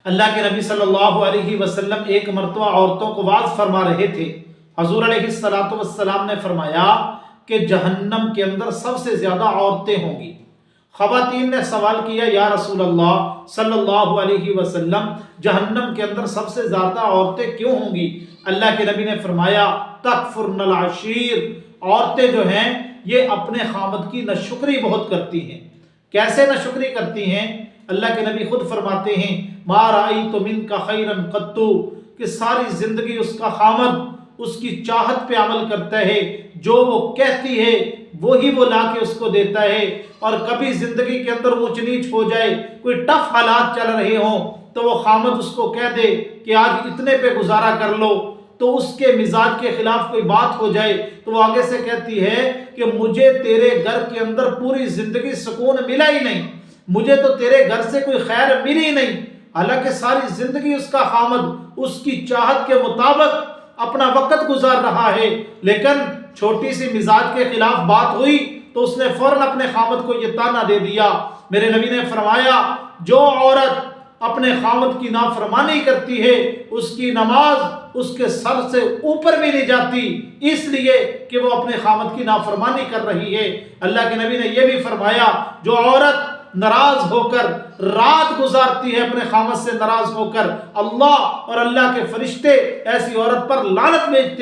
اللہ کے نبی صلی اللہ علیہ وسلم ایک مرتبہ عورتوں کو واعظ فرما رہے تھے۔ حضور علیہ السلام نے فرمایا کہ جہنم کے اندر سب سے زیادہ عورتیں ہوں گی۔ خواتین نے سوال کیا، یا رسول اللہ صلی اللہ علیہ وسلم، جہنم کے اندر سب سے زیادہ عورتیں کیوں ہوں گی؟ اللہ کے نبی نے فرمایا، تکفرن العشیر، عورتیں جو ہیں یہ اپنے خامد کی ناشکری بہت کرتی ہیں۔ کیسے ناشکری کرتی ہیں؟ اللہ کے نبی خود فرماتے ہیں، ما رأیت منک خیرا قط، کہ ساری زندگی اس کا خامد اس کی چاہت پہ عمل کرتا ہے، جو وہ کہتی ہے وہی وہ لا کے اس کو دیتا ہے، اور کبھی زندگی کے اندر اونچ نیچ ہو جائے، کوئی ٹف حالات چل رہے ہوں تو وہ خامد اس کو کہہ دے کہ آج اتنے پہ گزارا کر لو، تو اس کے مزاج کے خلاف کوئی بات ہو جائے تو وہ آگے سے کہتی ہے کہ مجھے تیرے گھر کے اندر پوری زندگی سکون ملا ہی نہیں، مجھے تو تیرے گھر سے کوئی خیر ملی نہیں۔ حالانکہ ساری زندگی اس کا خامد اس کی چاہت کے مطابق اپنا وقت گزار رہا ہے، لیکن چھوٹی سی مزاج کے خلاف بات ہوئی تو اس نے فوراً اپنے خامد کو یہ طعنہ دے دیا۔ میرے نبی نے فرمایا، جو عورت اپنے خامد کی نافرمانی کرتی ہے اس کی نماز اس کے سر سے اوپر بھی نہیں جاتی، اس لیے کہ وہ اپنے خامد کی نافرمانی کر رہی ہے۔ اللہ کے نبی نے یہ بھی فرمایا، جو عورت ناراض ہو کر رات گزارتی ہے اپنے خامد سے ناراض ہو کر، اللہ اور اللہ کے فرشتے ایسی عورت پر لعنت بھیجتے ہیں۔